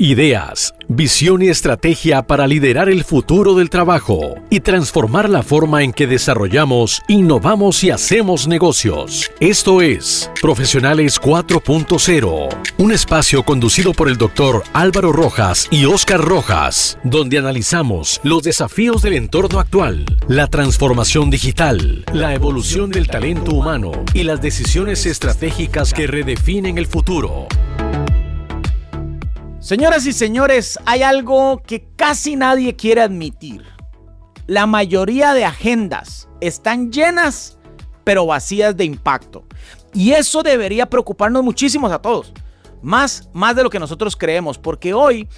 Ideas, visión y estrategia para liderar el futuro del trabajo y transformar la forma en que desarrollamos, innovamos y hacemos negocios. Esto es Profesionales 4.0, un espacio conducido por el Dr. Álvaro Rojas y Óscar Rojas, donde analizamos los desafíos del entorno actual, la transformación digital, la evolución del talento humano y las decisiones estratégicas que redefinen el futuro. Señoras y señores, hay algo que casi nadie quiere admitir. La mayoría de agendas están llenas, pero vacías de impacto. Y eso debería preocuparnos muchísimo a todos. Más de lo que nosotros creemos, porque hoy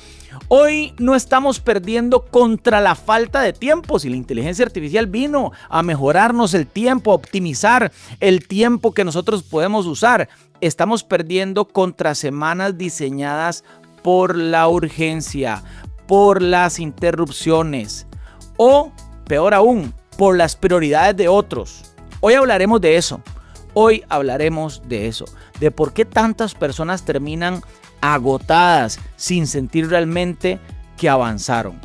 no estamos perdiendo contra la falta de tiempo. Si la inteligencia artificial vino a mejorarnos el tiempo, a optimizar el tiempo que nosotros podemos usar, estamos perdiendo contra semanas diseñadas por la urgencia, por las interrupciones o, peor aún, por las prioridades de otros. Hoy hablaremos de eso. De por qué tantas personas terminan agotadas sin sentir realmente que avanzaron.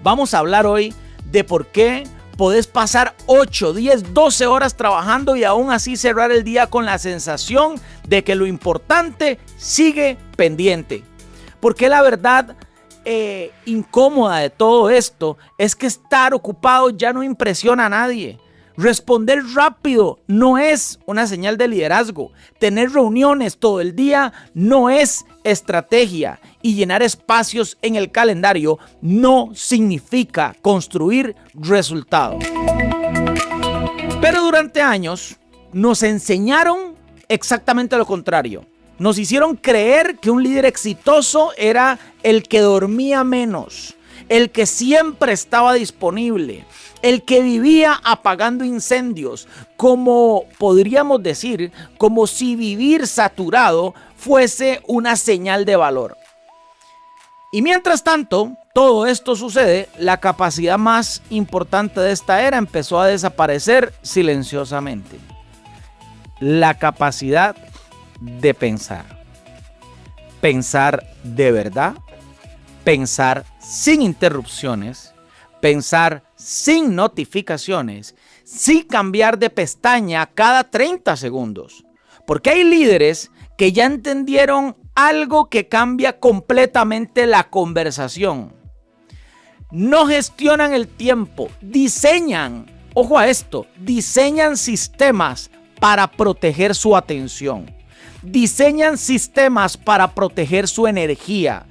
Vamos a hablar hoy de por qué podés pasar 8, 10, 12 horas trabajando y aún así cerrar el día con la sensación de que lo importante sigue pendiente. Porque la verdad incómoda de todo esto es que estar ocupado ya no impresiona a nadie. Responder rápido no es una señal de liderazgo. Tener reuniones todo el día no es estrategia. Y llenar espacios en el calendario no significa construir resultados. Pero durante años nos enseñaron exactamente lo contrario. Nos hicieron creer que un líder exitoso era el que dormía menos, el que siempre estaba disponible, el que vivía apagando incendios, como podríamos decir, como si vivir saturado fuese una señal de valor. Y mientras tanto, todo esto sucede, la capacidad más importante de esta era empezó a desaparecer silenciosamente. La capacidad de pensar. Pensar de verdad, pensar sin interrupciones, pensar sin notificaciones, sin cambiar de pestaña cada 30 segundos. Porque hay líderes que ya entendieron algo que cambia completamente la conversación. No gestionan el tiempo, diseñan, ojo a esto, diseñan sistemas para proteger su atención. Diseñan sistemas para proteger su energía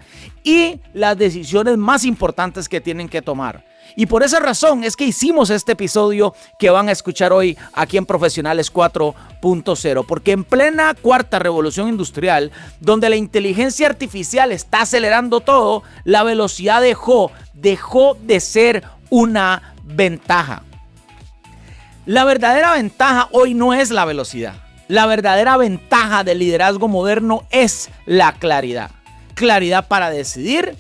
y las decisiones más importantes que tienen que tomar. Y por esa razón es que hicimos este episodio que van a escuchar hoy aquí en Profesionales 4.0, porque en plena cuarta revolución industrial, donde la inteligencia artificial está acelerando todo, la velocidad dejó de ser una ventaja. La verdadera ventaja hoy no es la velocidad. La verdadera ventaja del liderazgo moderno es la claridad. Claridad para decidir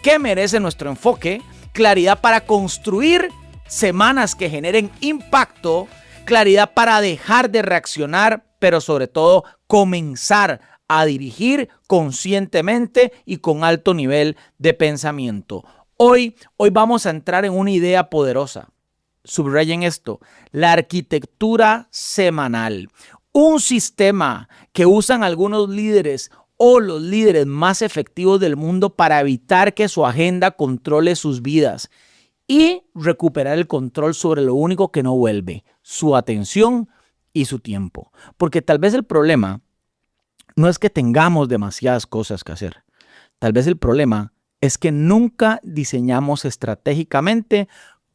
qué merece nuestro enfoque, claridad para construir semanas que generen impacto, claridad para dejar de reaccionar, pero sobre todo comenzar a dirigir conscientemente y con alto nivel de pensamiento. Hoy vamos a entrar en una idea poderosa. Subrayen esto, la arquitectura semanal. Un sistema que usan algunos líderes o los líderes más efectivos del mundo para evitar que su agenda controle sus vidas y recuperar el control sobre lo único que no vuelve, su atención y su tiempo. Porque tal vez el problema no es que tengamos demasiadas cosas que hacer. Tal vez el problema es que nunca diseñamos estratégicamente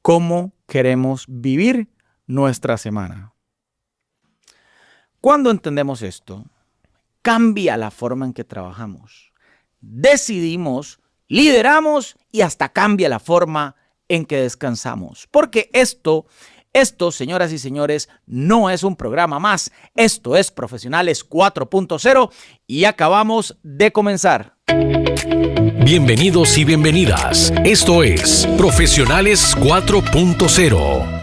cómo queremos vivir nuestra semana. Cuando entendemos esto, cambia la forma en que trabajamos, decidimos, lideramos y hasta cambia la forma en que descansamos. Porque esto, señoras y señores, no es un programa más. Esto es Profesionales 4.0 y acabamos de comenzar. Bienvenidos y bienvenidas. Esto es Profesionales 4.0.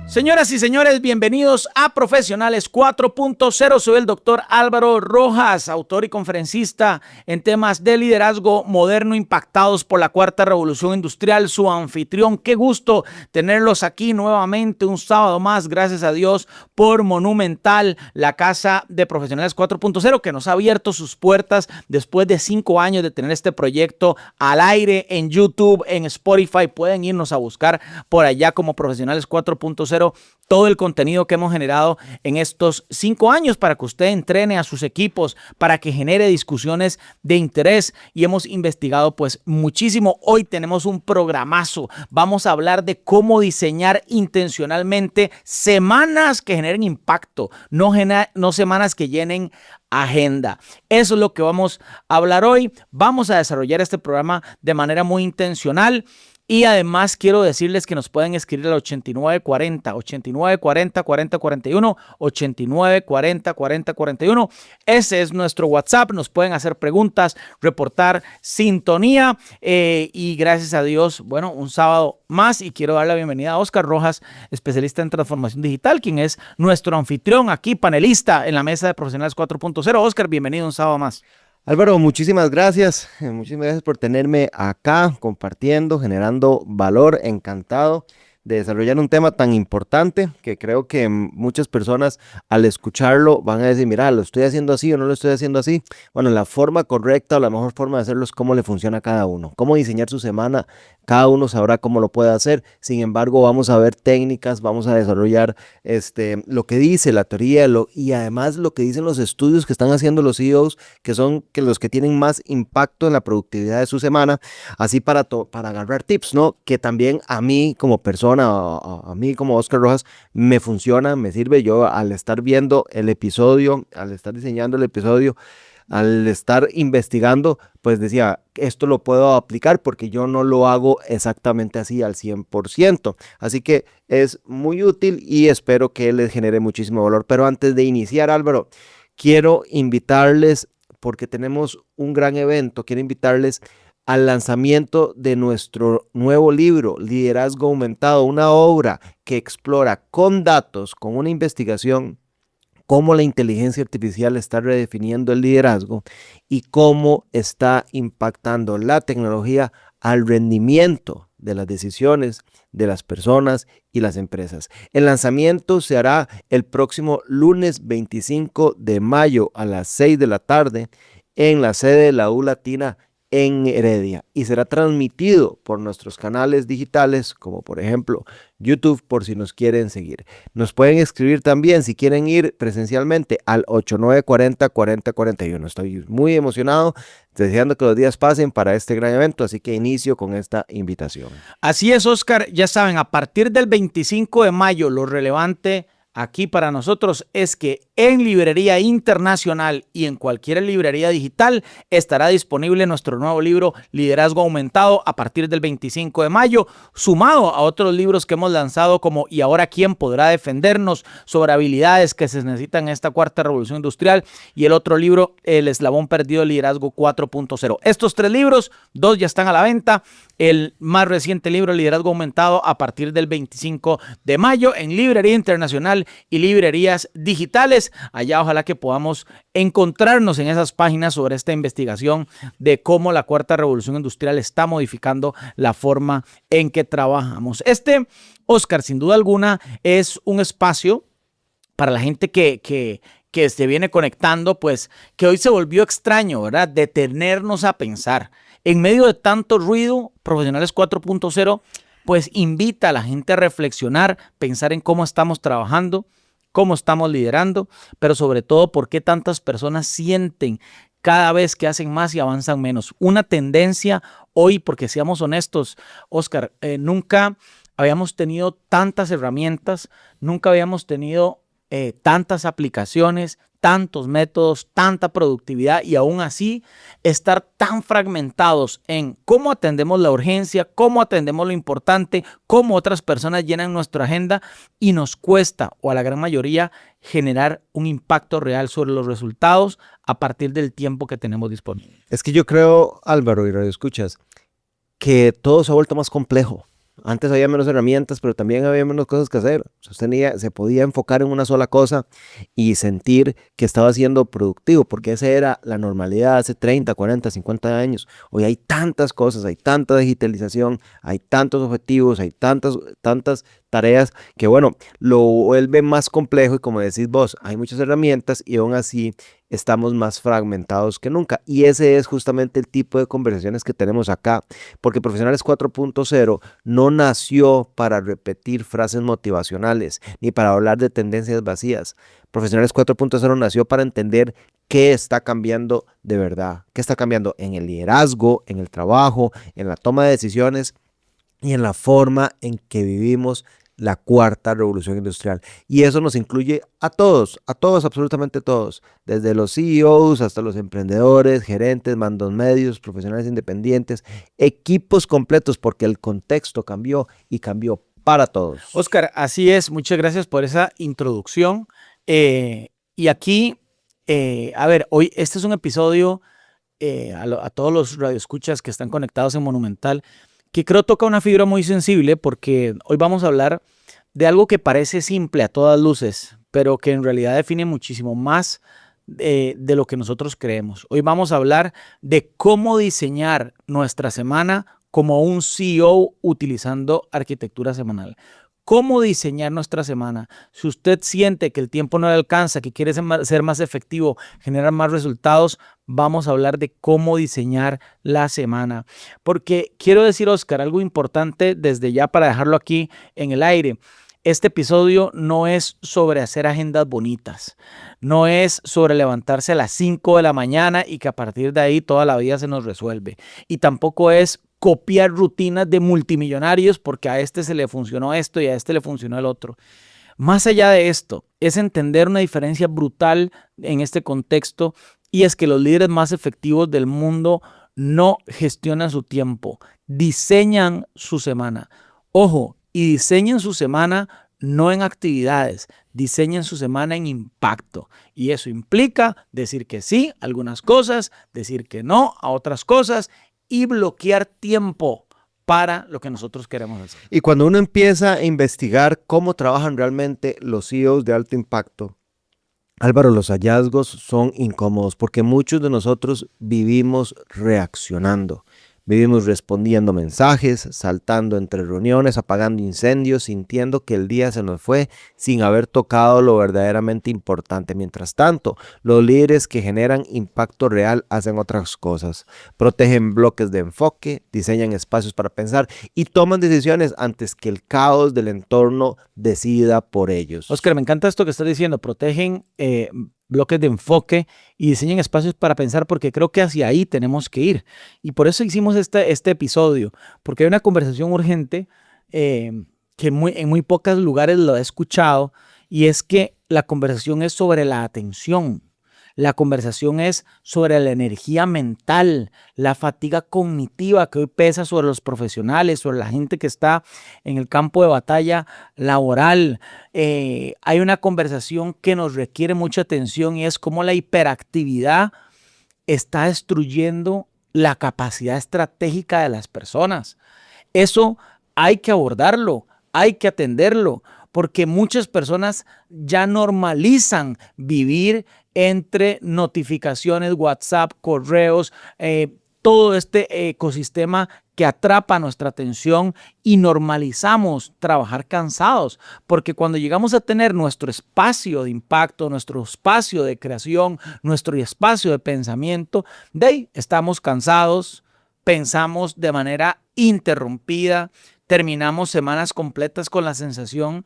Señoras y señores, bienvenidos a Profesionales 4.0. Soy el doctor Álvaro Rojas, autor y conferencista en temas de liderazgo moderno impactados por la cuarta revolución industrial, su anfitrión. Qué gusto tenerlos aquí nuevamente un sábado más, gracias a Dios por Monumental, la casa de Profesionales 4.0, que nos ha abierto sus puertas después de 5 años de tener este proyecto al aire en YouTube, en Spotify. Pueden irnos a buscar por allá como Profesionales 4.0. Todo el contenido que hemos generado en estos 5 años para que usted entrene a sus equipos, para que genere discusiones de interés, y hemos investigado pues muchísimo. Hoy tenemos un programazo. Vamos a hablar de cómo diseñar intencionalmente semanas que generen impacto, no semanas que llenen agenda. Eso es lo que vamos a hablar hoy. Vamos a desarrollar este programa de manera muy intencional. Y además quiero decirles que nos pueden escribir al 8940, 4041, 8940. Ese es nuestro WhatsApp. Nos pueden hacer preguntas, reportar sintonía. Y gracias a Dios, bueno, un sábado más. Y quiero dar la bienvenida a Oscar Rojas, especialista en transformación digital, quien es nuestro anfitrión aquí, panelista en la mesa de Profesionales 4.0. Oscar, bienvenido un sábado más. Álvaro, muchísimas gracias por tenerme acá compartiendo, generando valor. Encantado de desarrollar un tema tan importante que creo que muchas personas al escucharlo van a decir, mira, ¿lo estoy haciendo así o no lo estoy haciendo así? Bueno, la forma correcta o la mejor forma de hacerlo es cómo le funciona a cada uno, cómo diseñar su semana. Cada uno sabrá cómo lo puede hacer. Sin embargo, vamos a ver técnicas, vamos a desarrollar lo que dice la teoría y además lo que dicen los estudios que están haciendo los CEOs, que son los que tienen más impacto en la productividad de su semana, así para agarrar tips, ¿no? Que también a mí como persona, a mí como Oscar Rojas, me funciona, me sirve. Yo al estar viendo el episodio, al estar diseñando el episodio, al estar investigando, pues decía, esto lo puedo aplicar porque yo no lo hago exactamente así al 100%. Así que es muy útil y espero que les genere muchísimo valor. Pero antes de iniciar, Álvaro, quiero invitarles, porque tenemos un gran evento, quiero invitarles al lanzamiento de nuestro nuevo libro, Liderazgo Aumentado, una obra que explora con datos, con una investigación, cómo la inteligencia artificial está redefiniendo el liderazgo y cómo está impactando la tecnología al rendimiento de las decisiones de las personas y las empresas. El lanzamiento se hará el próximo lunes 25 de mayo a las 6 de la tarde en la sede de la U Latina en Heredia, y será transmitido por nuestros canales digitales como por ejemplo YouTube, por si nos quieren seguir. Nos pueden escribir también si quieren ir presencialmente al 8940-4041. Estoy muy emocionado, deseando que los días pasen para este gran evento, así que inicio con esta invitación. Así es, Oscar, ya saben, a partir del 25 de mayo lo relevante aquí para nosotros es que en Librería Internacional y en cualquier librería digital estará disponible nuestro nuevo libro Liderazgo Aumentado a partir del 25 de mayo, sumado a otros libros que hemos lanzado como ¿Y ahora quién podrá defendernos?, sobre habilidades que se necesitan en esta cuarta revolución industrial, y el otro libro, El eslabón perdido del liderazgo 4.0. Estos 3 libros, 2 ya están a la venta. El más reciente libro, Liderazgo Aumentado, a partir del 25 de mayo en Librería Internacional y librerías digitales. Allá ojalá que podamos encontrarnos en esas páginas sobre esta investigación de cómo la cuarta revolución industrial está modificando la forma en que trabajamos. Oscar, sin duda alguna, es un espacio para la gente que se viene conectando, pues que hoy se volvió extraño, ¿verdad? Detenernos a pensar. En medio de tanto ruido, Profesionales 4.0 pues invita a la gente a reflexionar, pensar en cómo estamos trabajando, cómo estamos liderando, pero sobre todo por qué tantas personas sienten cada vez que hacen más y avanzan menos. Una tendencia hoy, porque seamos honestos, Oscar, nunca habíamos tenido tantas herramientas, nunca habíamos tenido tantas aplicaciones, tantos métodos, tanta productividad, y aún así estar tan fragmentados en cómo atendemos la urgencia, cómo atendemos lo importante, cómo otras personas llenan nuestra agenda, y nos cuesta, o a la gran mayoría, generar un impacto real sobre los resultados a partir del tiempo que tenemos disponible. Es que yo creo, Álvaro y Radio Escuchas, que todo se ha vuelto más complejo. Antes había menos herramientas, pero también había menos cosas que hacer. O sea, se podía enfocar en una sola cosa y sentir que estaba siendo productivo, porque esa era la normalidad hace 30, 40, 50 años. Hoy hay tantas cosas, hay tanta digitalización, hay tantos objetivos, hay tantas tareas que, bueno, lo vuelve más complejo y como decís vos, hay muchas herramientas y aún así estamos más fragmentados que nunca. Y ese es justamente el tipo de conversaciones que tenemos acá, porque Profesionales 4.0 no nació para repetir frases motivacionales ni para hablar de tendencias vacías. Profesionales 4.0 nació para entender qué está cambiando de verdad, qué está cambiando en el liderazgo, en el trabajo, en la toma de decisiones y en la forma en que vivimos la cuarta revolución industrial. Y eso nos incluye a todos, absolutamente todos, desde los CEOs hasta los emprendedores, gerentes, mandos medios, profesionales independientes, equipos completos, porque el contexto cambió y cambió para todos. Oscar, así es. Muchas gracias por esa introducción. Y aquí, a ver, hoy este es un episodio a todos los radioescuchas que están conectados en Monumental, que creo toca una fibra muy sensible, porque hoy vamos a hablar de algo que parece simple a todas luces, pero que en realidad define muchísimo más de lo que nosotros creemos. Hoy vamos a hablar de cómo diseñar nuestra semana como un CEO utilizando arquitectura semanal. ¿Cómo diseñar nuestra semana? Si usted siente que el tiempo no le alcanza, que quiere ser más efectivo, generar más resultados, vamos a hablar de cómo diseñar la semana. Porque quiero decir, Oscar, algo importante desde ya para dejarlo aquí en el aire. Este episodio no es sobre hacer agendas bonitas, no es sobre levantarse a las 5 de la mañana y que a partir de ahí toda la vida se nos resuelve. Y tampoco es copiar rutinas de multimillonarios porque a este se le funcionó esto y a este le funcionó el otro. Más allá de esto, es entender una diferencia brutal en este contexto, y es que los líderes más efectivos del mundo no gestionan su tiempo, diseñan su semana. Ojo, y diseñen su semana no en actividades, diseñen su semana en impacto. Y eso implica decir que sí a algunas cosas, decir que no a otras cosas y bloquear tiempo para lo que nosotros queremos hacer. Y cuando uno empieza a investigar cómo trabajan realmente los CEOs de alto impacto, Álvaro, los hallazgos son incómodos porque muchos de nosotros vivimos reaccionando. Vivimos respondiendo mensajes, saltando entre reuniones, apagando incendios, sintiendo que el día se nos fue sin haber tocado lo verdaderamente importante. Mientras tanto, los líderes que generan impacto real hacen otras cosas. Protegen bloques de enfoque, diseñan espacios para pensar y toman decisiones antes que el caos del entorno decida por ellos. Oscar, me encanta esto que estás diciendo. Protegen bloques de enfoque y diseñen espacios para pensar, porque creo que hacia ahí tenemos que ir. Y por eso hicimos este episodio, porque hay una conversación urgente que en muy pocos lugares lo he escuchado, y es que la conversación es sobre la atención. La conversación es sobre la energía mental, la fatiga cognitiva que hoy pesa sobre los profesionales, sobre la gente que está en el campo de batalla laboral. Hay una conversación que nos requiere mucha atención, y es cómo la hiperactividad está destruyendo la capacidad estratégica de las personas. Eso hay que abordarlo, hay que atenderlo, porque muchas personas ya normalizan vivir entre notificaciones, WhatsApp, correos, todo este ecosistema que atrapa nuestra atención, y normalizamos trabajar cansados, porque cuando llegamos a tener nuestro espacio de impacto, nuestro espacio de creación, nuestro espacio de pensamiento, de ahí estamos cansados, pensamos de manera interrumpida, terminamos semanas completas con la sensación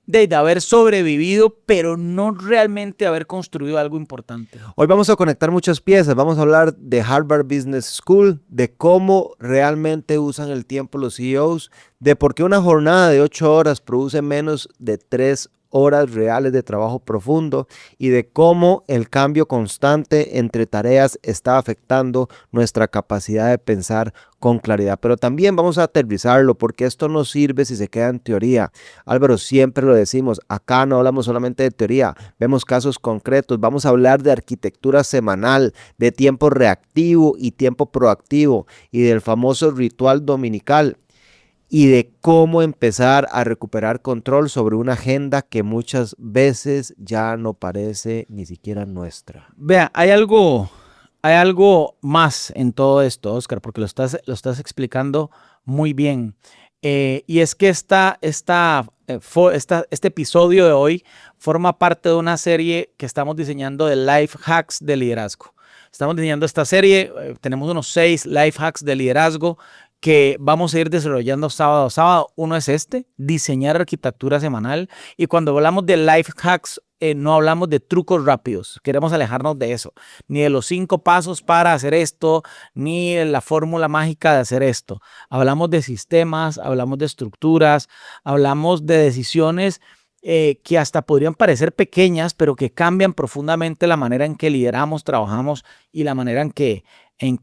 de haber sobrevivido, pero no realmente haber construido algo importante. Hoy vamos a conectar muchas piezas. Vamos a hablar de Harvard Business School, de cómo realmente usan el tiempo los CEOs, de por qué una jornada de 8 horas produce menos de 3 horas reales de trabajo profundo, y de cómo el cambio constante entre tareas está afectando nuestra capacidad de pensar con claridad. Pero también vamos a aterrizarlo, porque esto no sirve si se queda en teoría. Álvaro, siempre lo decimos, acá no hablamos solamente de teoría, vemos casos concretos. Vamos a hablar de arquitectura semanal, de tiempo reactivo y tiempo proactivo, y del famoso ritual dominical. y de cómo empezar a recuperar control sobre una agenda que muchas veces ya no parece ni siquiera nuestra. Vea, hay algo más en todo esto, Oscar, porque lo estás explicando muy bien. Y es que este episodio de hoy forma parte de una serie que estamos diseñando de Life Hacks de liderazgo. Estamos diseñando esta serie, tenemos unos 6 Life Hacks de liderazgo que vamos a ir desarrollando sábado a sábado. Uno es diseñar arquitectura semanal. Y cuando hablamos de Life Hacks, no hablamos de trucos rápidos. Queremos alejarnos de eso. Ni de los 5 pasos para hacer esto, ni de la fórmula mágica de hacer esto. Hablamos de sistemas, hablamos de estructuras, hablamos de decisiones que hasta podrían parecer pequeñas, pero que cambian profundamente la manera en que lideramos, trabajamos y la manera en que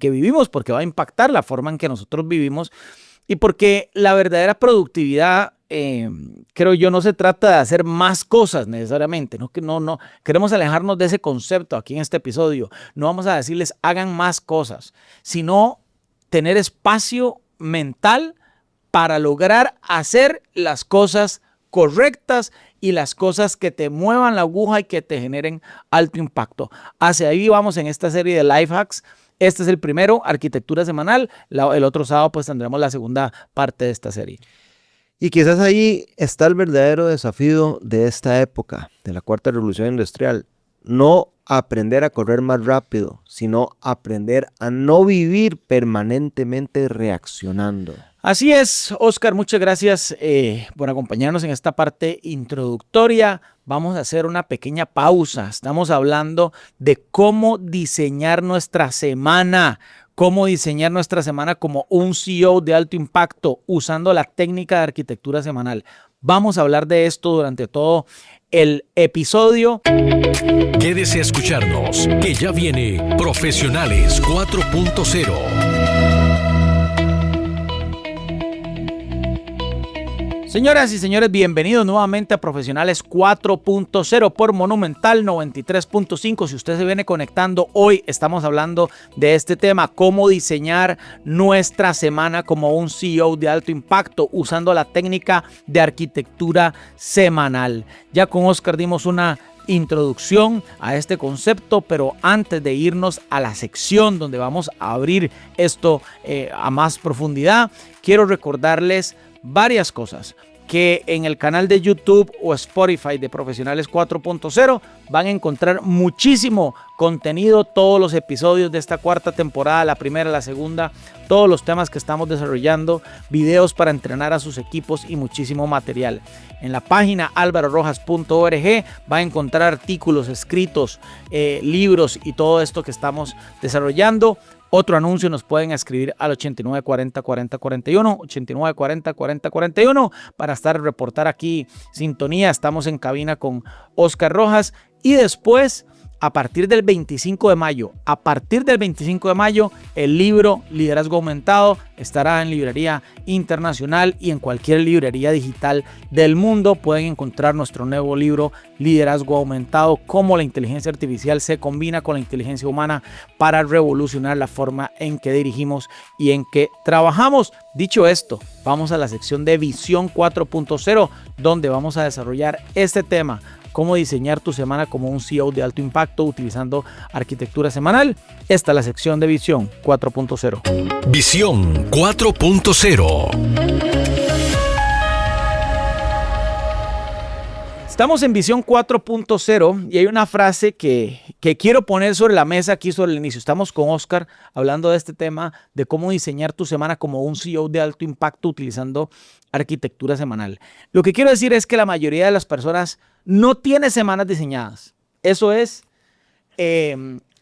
vivimos, porque va a impactar la forma en que nosotros vivimos y porque la verdadera productividad, creo yo, no se trata de hacer más cosas necesariamente. No queremos alejarnos de ese concepto aquí en este episodio. No vamos a decirles hagan más cosas, sino tener espacio mental para lograr hacer las cosas correctas y las cosas que te muevan la aguja y que te generen alto impacto. Hacia ahí vamos en esta serie de Life Hacks. Este es el primero, arquitectura semanal. El otro sábado pues tendremos la segunda parte de esta serie. Y quizás ahí está el verdadero desafío de esta época, de la cuarta revolución industrial. No aprender a correr más rápido, sino aprender a no vivir permanentemente reaccionando. Así es, Oscar, muchas gracias por acompañarnos en esta parte introductoria. Vamos a hacer una pequeña pausa. Estamos hablando de cómo diseñar nuestra semana, como un CEO de alto impacto usando la técnica de arquitectura semanal. Vamos a hablar de esto durante todo el episodio. Quédese a escucharnos, que ya viene Profesionales 4.0. Señoras y señores, bienvenidos nuevamente a Profesionales 4.0 por Monumental 93.5. Si usted se viene conectando, hoy estamos hablando de este tema, cómo diseñar nuestra semana como un CEO de alto impacto usando la técnica de arquitectura semanal. Ya con Oscar dimos una introducción a este concepto, pero antes de irnos a la sección donde vamos a abrir esto a más profundidad, quiero recordarles varias cosas, que en el canal de YouTube o Spotify de Profesionales 4.0 van a encontrar muchísimo contenido, todos los episodios de esta cuarta temporada, la primera, la segunda, todos los temas que estamos desarrollando, videos para entrenar a sus equipos y muchísimo material. En la página alvarorojas.org va a encontrar artículos escritos, libros y todo esto que estamos desarrollando. Otro anuncio, nos pueden escribir al 8940 40 41, 8940 40 41 para reportar aquí sintonía. Estamos en cabina con Oscar Rojas y después, a partir del 25 de mayo, el libro Liderazgo Aumentado estará en librería internacional y en cualquier librería digital del mundo. Pueden encontrar nuestro nuevo libro Liderazgo Aumentado, cómo la inteligencia artificial se combina con la inteligencia humana para revolucionar la forma en que dirigimos y en que trabajamos. Dicho esto, vamos a la sección de Visión 4.0, donde vamos a desarrollar este tema: cómo diseñar tu semana como un CEO de alto impacto utilizando arquitectura semanal. Esta es la sección de Visión 4.0. Visión 4.0. Estamos en Visión 4.0 y hay una frase que quiero poner sobre la mesa aquí sobre el inicio. Estamos con Oscar hablando de este tema de cómo diseñar tu semana como un CEO de alto impacto utilizando arquitectura semanal. Lo que quiero decir es que la mayoría de las personas no tiene semanas diseñadas. Eso es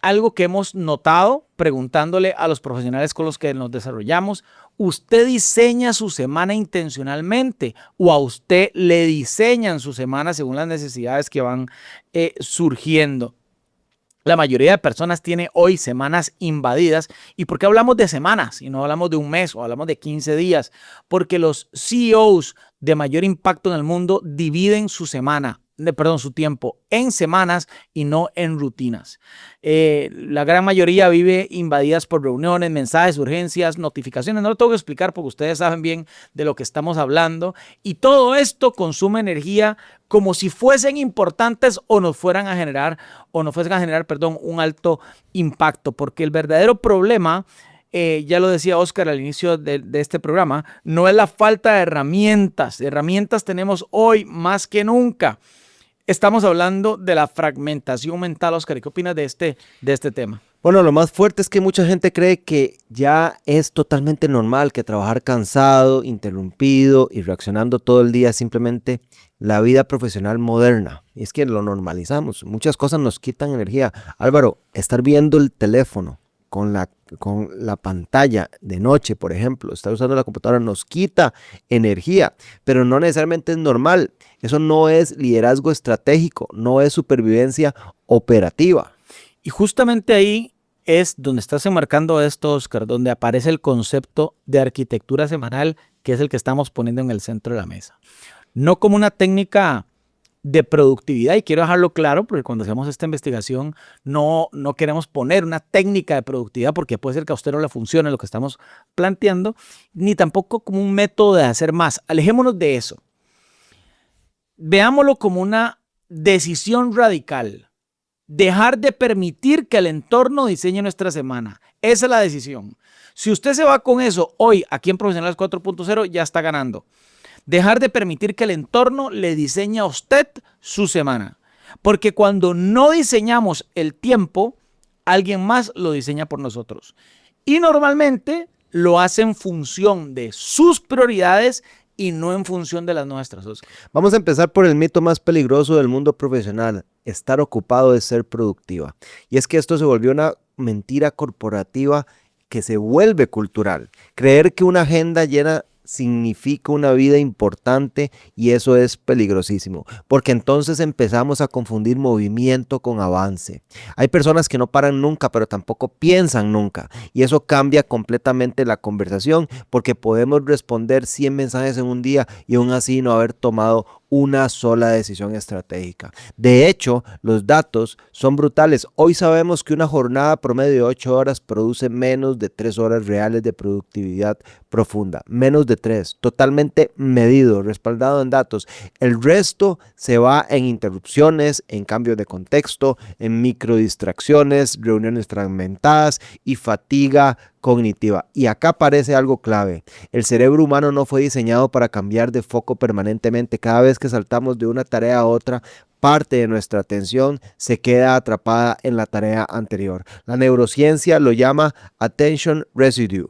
algo que hemos notado preguntándole a los profesionales con los que nos desarrollamos. ¿Usted diseña su semana intencionalmente o a usted le diseñan su semana según las necesidades que van surgiendo? La mayoría de personas tiene hoy semanas invadidas. ¿Y por qué hablamos de semanas y no hablamos de un mes o hablamos de 15 días? Porque los CEOs de mayor impacto en el mundo dividen su semana. su tiempo en semanas y no en rutinas. La gran mayoría vive invadidas por reuniones, mensajes, urgencias, notificaciones. No lo tengo que explicar porque ustedes saben bien de lo que estamos hablando. Y todo esto consume energía como si fuesen importantes o nos fuesen a generar, un alto impacto. Porque el verdadero problema, ya lo decía Oscar al inicio de este programa, no es la falta de herramientas. Herramientas tenemos hoy más que nunca. Estamos hablando de la fragmentación mental. Oscar, ¿y qué opinas de este tema? Bueno, lo más fuerte es que mucha gente cree que ya es totalmente normal que trabajar cansado, interrumpido y reaccionando todo el día es simplemente la vida profesional moderna. Y es que lo normalizamos. Muchas cosas nos quitan energía. Álvaro, estar viendo el teléfono con la pantalla de noche, por ejemplo, estar usando la computadora nos quita energía, pero no necesariamente es normal. Eso no es liderazgo estratégico, no es supervivencia operativa. Y justamente ahí es donde estás enmarcando esto, Oscar, donde aparece el concepto de arquitectura semanal, que es el que estamos poniendo en el centro de la mesa. No como una técnica de productividad, y quiero dejarlo claro, porque cuando hacemos esta investigación no queremos poner una técnica de productividad, porque puede ser que a usted no le funcione lo que estamos planteando, ni tampoco como un método de hacer más. Alejémonos de eso. Veámoslo como una decisión radical. Dejar de permitir que el entorno diseñe nuestra semana. Esa es la decisión. Si usted se va con eso hoy aquí en Profesionales 4.0, ya está ganando. Dejar de permitir que el entorno le diseñe a usted su semana. Porque cuando no diseñamos el tiempo, alguien más lo diseña por nosotros. Y normalmente lo hace en función de sus prioridades y no en función de las nuestras. Vamos a empezar por el mito más peligroso del mundo profesional: estar ocupado es ser productiva. Y es que esto se volvió una mentira corporativa que se vuelve cultural. Creer que una agenda llena significa una vida importante, y eso es peligrosísimo, porque entonces empezamos a confundir movimiento con avance. Hay personas que no paran nunca, pero tampoco piensan nunca, y eso cambia completamente la conversación, porque podemos responder 100 mensajes en un día y aún así no haber tomado una sola decisión estratégica. De hecho, los datos son brutales. Hoy sabemos que una jornada promedio de 8 horas produce menos de 3 horas reales de productividad profunda. Menos de 3, totalmente medido, respaldado en datos. El resto se va en interrupciones, en cambios de contexto, en microdistracciones, reuniones fragmentadas y fatiga cognitiva. Y acá aparece algo clave: el cerebro humano no fue diseñado para cambiar de foco permanentemente. Cada vez que saltamos de una tarea a otra, parte de nuestra atención se queda atrapada en la tarea anterior. La neurociencia lo llama attention residue,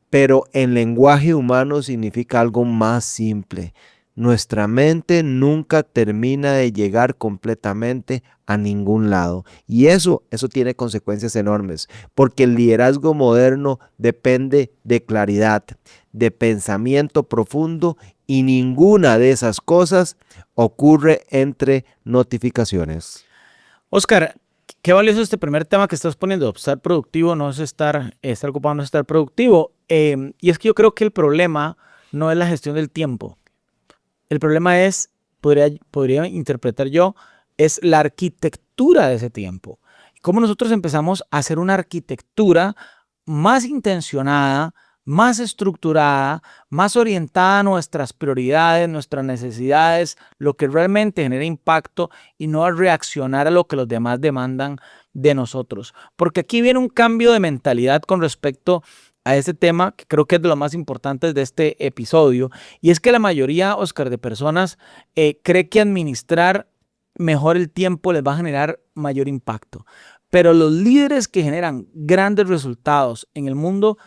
pero en lenguaje humano significa algo más simple. Nuestra mente nunca termina de llegar completamente a ningún lado, y eso tiene consecuencias enormes, porque el liderazgo moderno depende de claridad, de pensamiento profundo, y ninguna de esas cosas ocurre entre notificaciones. Oscar, qué valioso este primer tema que estás poniendo. Estar productivo no es estar ocupado, no es estar productivo. Y es que yo creo que el problema no es la gestión del tiempo. El problema es, podría interpretar yo, es la arquitectura de ese tiempo. Cómo nosotros empezamos a hacer una arquitectura más intencionada, más estructurada, más orientada a nuestras prioridades, nuestras necesidades, lo que realmente genera impacto, y no a reaccionar a lo que los demás demandan de nosotros. Porque aquí viene un cambio de mentalidad con respecto a este tema, que creo que es de lo más importante de este episodio, y es que la mayoría, Oscar, de personas cree que administrar mejor el tiempo les va a generar mayor impacto. Pero los líderes que generan grandes resultados en el mundo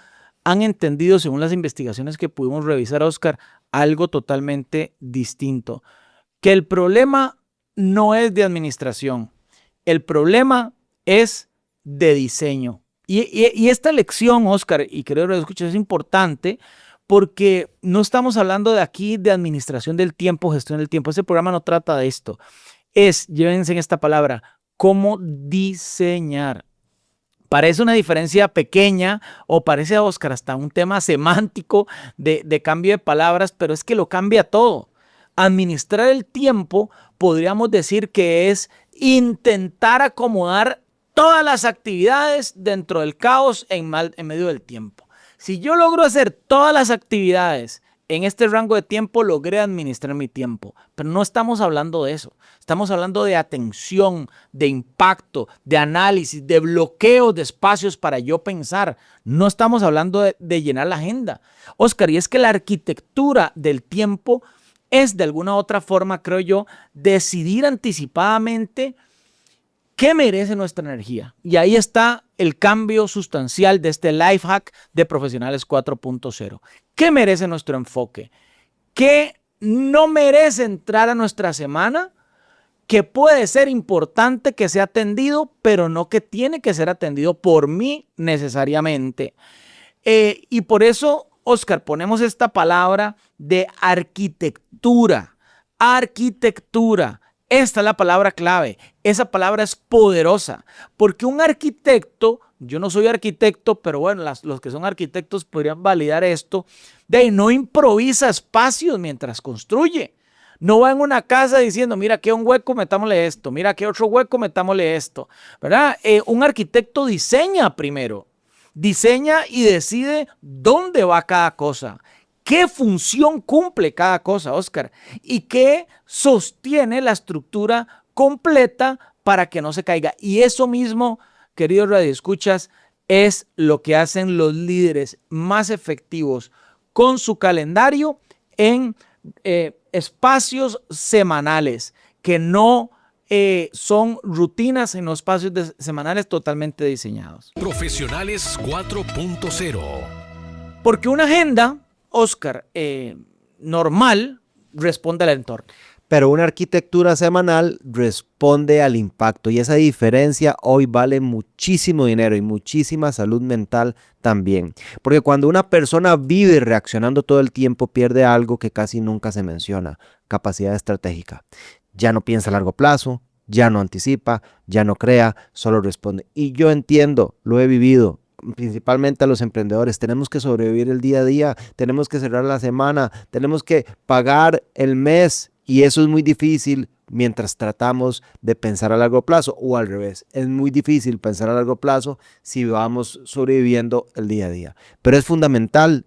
han entendido, según las investigaciones que pudimos revisar, Oscar, algo totalmente distinto. Que el problema no es de administración, el problema es de diseño. Y esta lección, Oscar, y creo que lo escuchas, es importante, porque no estamos hablando de aquí de administración del tiempo, gestión del tiempo. Este programa no trata de esto. Llévense en esta palabra, cómo diseñar. Parece una diferencia pequeña, o parece, Oscar, hasta un tema semántico de cambio de palabras, pero es que lo cambia todo. Administrar el tiempo, podríamos decir que es intentar acomodar todas las actividades dentro del caos en medio del tiempo. Si yo logro hacer todas las actividades en este rango de tiempo, logré administrar mi tiempo. Pero no estamos hablando de eso. Estamos hablando de atención, de impacto, de análisis, de bloqueo de espacios para yo pensar. No estamos hablando de llenar la agenda. Oscar, y es que la arquitectura del tiempo es de alguna u otra forma, creo yo, decidir anticipadamente qué merece nuestra energía. Y ahí está el cambio sustancial de este Life Hack de Profesionales 4.0. ¿Qué merece nuestro enfoque? ¿Qué no merece entrar a nuestra semana? Que puede ser importante que sea atendido, pero no que tiene que ser atendido por mí necesariamente. Y por eso, Oscar, ponemos esta palabra de arquitectura. Arquitectura. Esta es la palabra clave. Esa palabra es poderosa, porque un arquitecto, yo no soy arquitecto, pero bueno, los que son arquitectos podrían validar esto, no improvisa espacios mientras construye. No va en una casa diciendo, mira, aquí hay un hueco, metámosle esto, mira, aquí hay otro hueco, metámosle esto, ¿verdad? Un arquitecto diseña primero, diseña y decide dónde va cada cosa. ¿Qué función cumple cada cosa, Oscar? ¿Y qué sostiene la estructura completa para que no se caiga? Y eso mismo, queridos radioescuchas, es lo que hacen los líderes más efectivos con su calendario en espacios semanales, que no son rutinas, sino espacios semanales totalmente diseñados. Profesionales 4.0. Porque una agenda, Oscar, normal, responde al entorno. Pero una arquitectura semanal responde al impacto, y esa diferencia hoy vale muchísimo dinero y muchísima salud mental también. Porque cuando una persona vive reaccionando todo el tiempo, pierde algo que casi nunca se menciona: capacidad estratégica. Ya no piensa a largo plazo, ya no anticipa, ya no crea, solo responde. Y yo entiendo, lo he vivido. Principalmente a los emprendedores, tenemos que sobrevivir el día a día, tenemos que cerrar la semana, tenemos que pagar el mes, y eso es muy difícil mientras tratamos de pensar a largo plazo, o al revés, es muy difícil pensar a largo plazo si vamos sobreviviendo el día a día. Pero es fundamental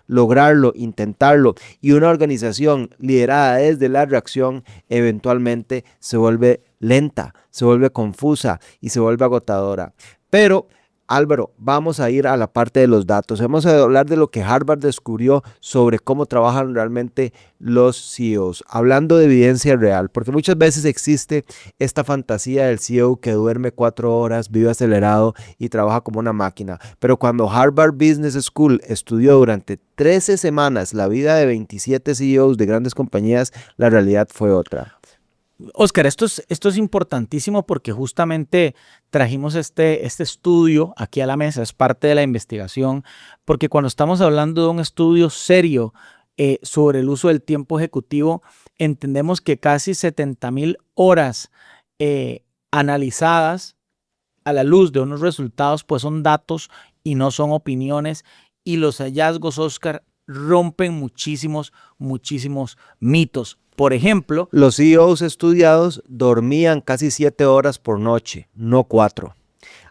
lograrlo, intentarlo, y una organización liderada desde la reacción eventualmente se vuelve lenta, se vuelve confusa y se vuelve agotadora. Pero Álvaro, vamos a ir a la parte de los datos. Vamos a hablar de lo que Harvard descubrió sobre cómo trabajan realmente los CEOs, hablando de evidencia real, porque muchas veces existe esta fantasía del CEO que duerme 4 horas, vive acelerado y trabaja como una máquina. Pero cuando Harvard Business School estudió durante 13 semanas la vida de 27 CEOs de grandes compañías, la realidad fue otra. Oscar, esto es importantísimo, porque justamente trajimos este estudio aquí a la mesa, es parte de la investigación, porque cuando estamos hablando de un estudio serio sobre el uso del tiempo ejecutivo, entendemos que casi 70,000 horas analizadas a la luz de unos resultados, pues son datos y no son opiniones, y los hallazgos, Oscar, rompen muchísimos mitos. Por ejemplo, los CEOs estudiados dormían casi 7 horas por noche, no 4.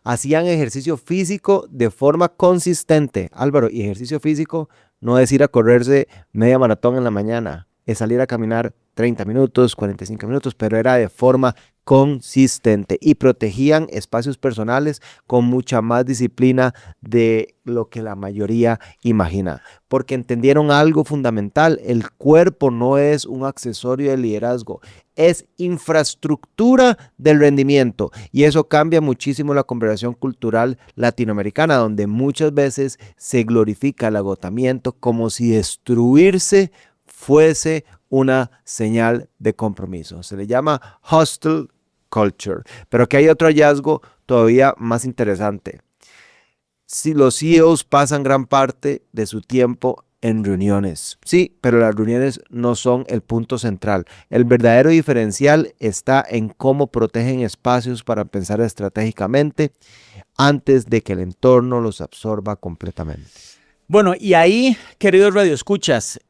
Hacían ejercicio físico de forma consistente. Álvaro, y ejercicio físico no es ir a correrse media maratón en la mañana, es salir a caminar 30 minutos, 45 minutos, pero era de forma consistente, y protegían espacios personales con mucha más disciplina de lo que la mayoría imagina, porque entendieron algo fundamental: el cuerpo no es un accesorio de liderazgo, es infraestructura del rendimiento, y eso cambia muchísimo la conversación cultural latinoamericana, donde muchas veces se glorifica el agotamiento como si destruirse fuese una señal de compromiso. Se le llama hustle culture. Pero que hay otro hallazgo todavía más interesante. Si los CEOs pasan gran parte de su tiempo en reuniones. Sí, pero las reuniones no son el punto central. El verdadero diferencial está en cómo protegen espacios para pensar estratégicamente antes de que el entorno los absorba completamente. Bueno, y ahí, queridos radioescuchas,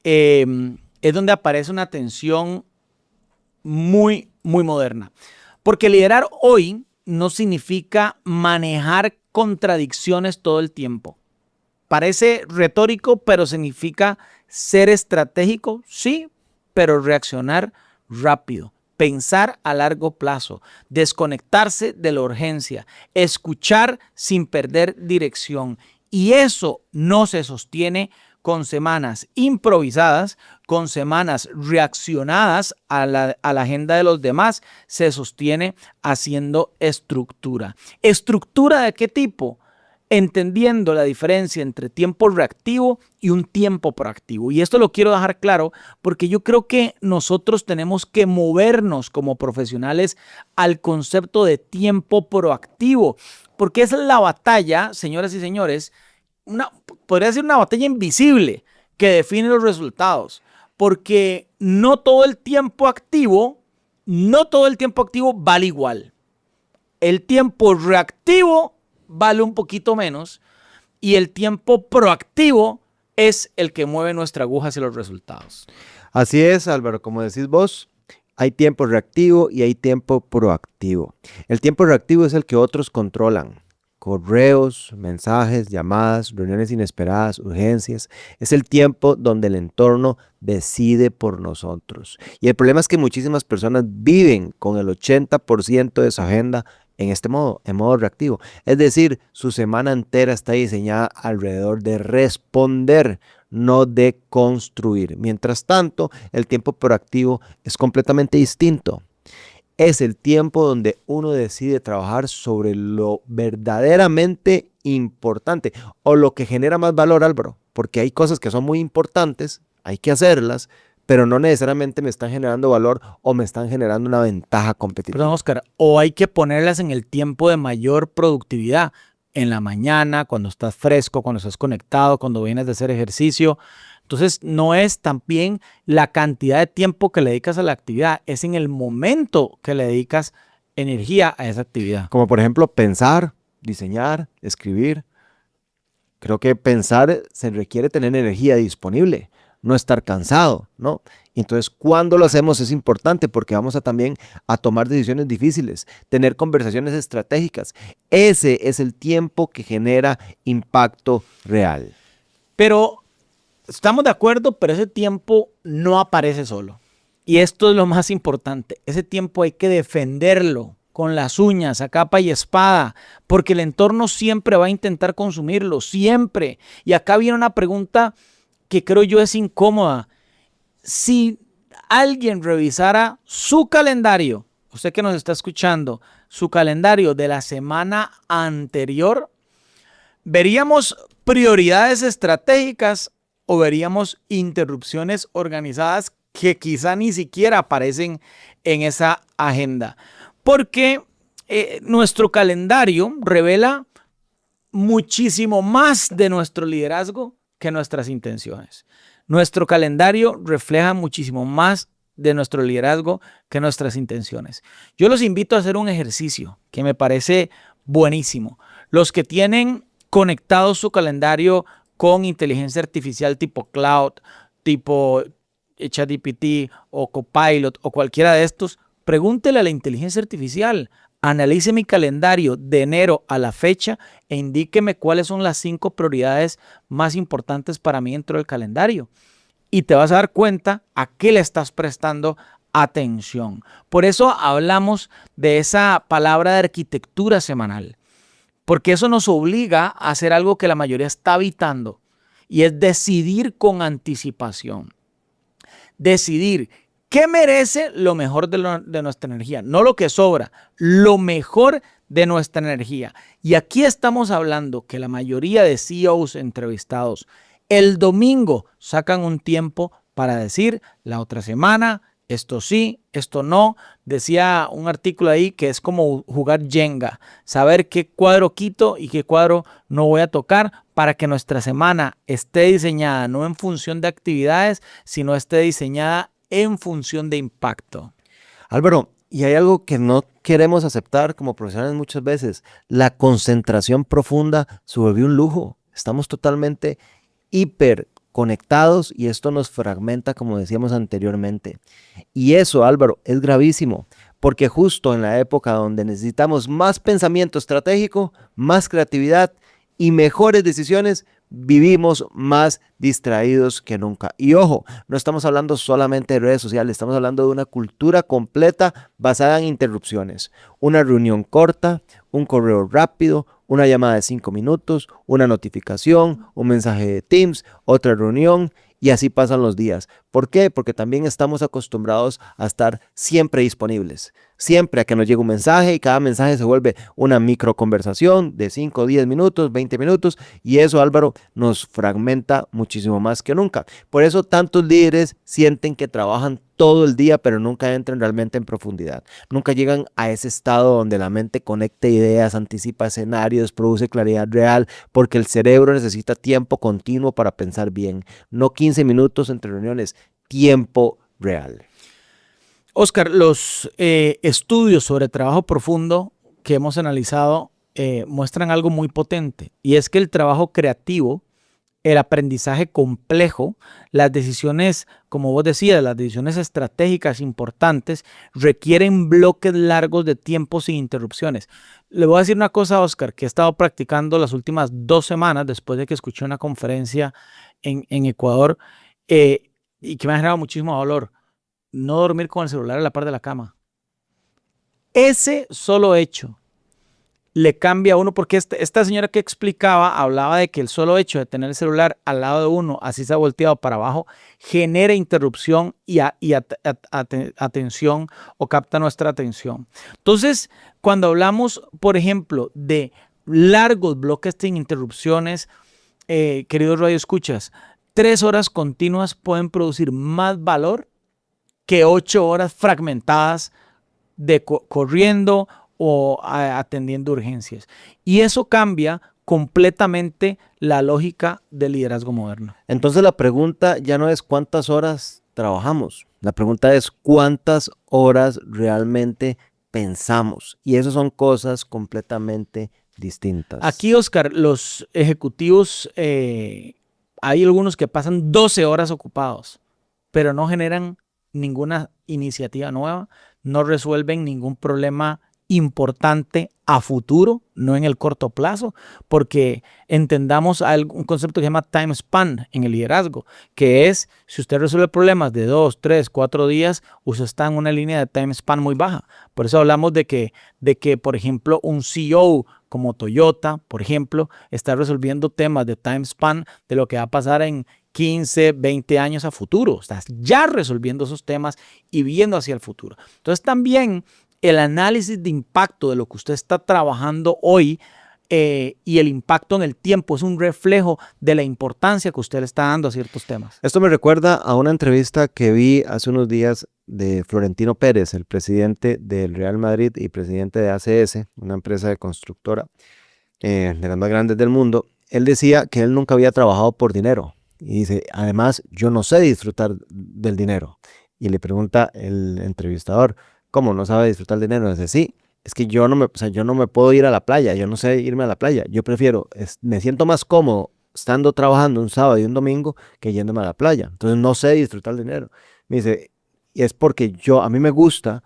es donde aparece una tensión muy, muy moderna. Porque liderar hoy no significa manejar contradicciones todo el tiempo. Parece retórico, pero significa ser estratégico, sí, pero reaccionar rápido. Pensar a largo plazo, desconectarse de la urgencia, escuchar sin perder dirección. Y eso no se sostiene con semanas improvisadas, con semanas reaccionadas a la agenda de los demás, se sostiene haciendo estructura. ¿Estructura de qué tipo? Entendiendo la diferencia entre tiempo reactivo y un tiempo proactivo. Y esto lo quiero dejar claro porque yo creo que nosotros tenemos que movernos como profesionales al concepto de tiempo proactivo, porque es la batalla, señoras y señores, podría ser una batalla invisible que define los resultados, porque no todo el tiempo activo vale igual. El tiempo reactivo vale un poquito menos y el tiempo proactivo es el que mueve nuestra aguja hacia los resultados. Así es, Álvaro, como decís vos, hay tiempo reactivo y hay tiempo proactivo. El tiempo reactivo es el que otros controlan. Correos, mensajes, llamadas, reuniones inesperadas, urgencias. Es el tiempo donde el entorno decide por nosotros. Y el problema es que muchísimas personas viven con el 80% de su agenda en este modo, en modo reactivo. Es decir, su semana entera está diseñada alrededor de responder, no de construir. Mientras tanto, el tiempo proactivo es completamente distinto. Es el tiempo donde uno decide trabajar sobre lo verdaderamente importante o lo que genera más valor, Álvaro, porque hay cosas que son muy importantes, hay que hacerlas, pero no necesariamente me están generando valor o me están generando una ventaja competitiva. Perdón, Oscar, o hay que ponerlas en el tiempo de mayor productividad, en la mañana, cuando estás fresco, cuando estás conectado, cuando vienes de hacer ejercicio. Entonces, no es también la cantidad de tiempo que le dedicas a la actividad, es en el momento que le dedicas energía a esa actividad. Como por ejemplo, pensar, diseñar, escribir. Creo que pensar se requiere tener energía disponible, no estar cansado, ¿no? Entonces, cuando lo hacemos es importante porque vamos también a tomar decisiones difíciles, tener conversaciones estratégicas. Ese es el tiempo que genera impacto real. Pero estamos de acuerdo, pero ese tiempo no aparece solo. Y esto es lo más importante. Ese tiempo hay que defenderlo con las uñas, a capa y espada, porque el entorno siempre va a intentar consumirlo, siempre. Y acá viene una pregunta que creo yo es incómoda. Si alguien revisara su calendario, usted que nos está escuchando, su calendario de la semana anterior, ¿veríamos prioridades estratégicas o veríamos interrupciones organizadas que quizá ni siquiera aparecen en esa agenda? Porque nuestro calendario revela muchísimo más de nuestro liderazgo que nuestras intenciones. Nuestro calendario refleja muchísimo más de nuestro liderazgo que nuestras intenciones. Yo los invito a hacer un ejercicio que me parece buenísimo. Los que tienen conectado su calendario con inteligencia artificial tipo cloud, tipo ChatGPT o Copilot o cualquiera de estos, pregúntele a la inteligencia artificial, analice mi calendario de enero a la fecha e indíqueme cuáles son las 5 prioridades más importantes para mí dentro del calendario. Y te vas a dar cuenta a qué le estás prestando atención. Por eso hablamos de esa palabra de arquitectura semanal, porque eso nos obliga a hacer algo que la mayoría está evitando y es decidir con anticipación. Decidir qué merece lo mejor de nuestra energía, no lo que sobra, lo mejor de nuestra energía. Y aquí estamos hablando que la mayoría de CEOs entrevistados el domingo sacan un tiempo para decir la otra semana, esto sí, esto no. Decía un artículo ahí que es como jugar Jenga, saber qué cuadro quito y qué cuadro no voy a tocar para que nuestra semana esté diseñada no en función de actividades, sino esté diseñada en función de impacto. Álvaro, y hay algo que no queremos aceptar como profesionales muchas veces. La concentración profunda se volvió un lujo. Estamos totalmente hiper conectados y esto nos fragmenta, como decíamos anteriormente. Y eso, Álvaro, es gravísimo, porque justo en la época donde necesitamos más pensamiento estratégico, más creatividad y mejores decisiones, vivimos más distraídos que nunca. Y ojo, no estamos hablando solamente de redes sociales, estamos hablando de una cultura completa basada en interrupciones. Una reunión corta, un correo rápido, una llamada de 5 minutos, una notificación, un mensaje de Teams, otra reunión, y así pasan los días. ¿Por qué? Porque también estamos acostumbrados a estar siempre disponibles. Siempre a que nos llegue un mensaje y cada mensaje se vuelve una micro conversación de 5, 10 minutos, 20 minutos, y eso, Álvaro, nos fragmenta muchísimo más que nunca. Por eso tantos líderes sienten que trabajan todo el día, pero nunca entran realmente en profundidad. Nunca llegan a ese estado donde la mente conecta ideas, anticipa escenarios, produce claridad real, porque el cerebro necesita tiempo continuo para pensar bien. No 15 minutos entre reuniones, tiempo real. Oscar, los estudios sobre trabajo profundo que hemos analizado muestran algo muy potente, y es que el trabajo creativo, el aprendizaje complejo, las decisiones, como vos decías, las decisiones estratégicas importantes requieren bloques largos de tiempo sin interrupciones. Le voy a decir una cosa, Oscar, que he estado practicando las últimas 2 semanas después de que escuché una conferencia en Ecuador y que me ha generado muchísimo dolor. No dormir con el celular a la par de la cama. Ese solo hecho le cambia a uno, porque esta señora que explicaba hablaba de que el solo hecho de tener el celular al lado de uno, así se ha volteado para abajo, genera interrupción y atención, o capta nuestra atención. Entonces, cuando hablamos, por ejemplo, de largos bloques sin interrupciones, queridos radioescuchas, 3 horas continuas pueden producir más valor que 8 horas fragmentadas de corriendo o atendiendo urgencias. Y eso cambia completamente la lógica del liderazgo moderno. Entonces la pregunta ya no es cuántas horas trabajamos, la pregunta es cuántas horas realmente pensamos. Y eso son cosas completamente distintas. Aquí, Oscar, los ejecutivos, hay algunos que pasan 12 horas ocupados, pero no generan ninguna iniciativa nueva, no resuelven ningún problema importante a futuro, no en el corto plazo, porque entendamos un concepto que se llama time span en el liderazgo, que es, si usted resuelve problemas de 2, 3, 4 días, usted está en una línea de time span muy baja. Por eso hablamos de que, por ejemplo, un CEO como Toyota, por ejemplo, está resolviendo temas de time span de lo que va a pasar en 15, 20 años a futuro. Estás ya resolviendo esos temas y viendo hacia el futuro. Entonces también el análisis de impacto de lo que usted está trabajando hoy y el impacto en el tiempo es un reflejo de la importancia que usted le está dando a ciertos temas. Esto me recuerda a una entrevista que vi hace unos días de Florentino Pérez, el presidente del Real Madrid y presidente de ACS, una empresa de constructora de las más grandes del mundo. Él decía que él nunca había trabajado por dinero. Y dice, además, yo no sé disfrutar del dinero. Y le pregunta el entrevistador, ¿cómo no sabe disfrutar del dinero? Dice, sí, es que yo no me puedo ir a la playa, yo no sé irme a la playa. Yo prefiero, me siento más cómodo estando trabajando un sábado y un domingo que yéndome a la playa. Entonces no sé disfrutar del dinero. Me dice, y es porque a mí me gusta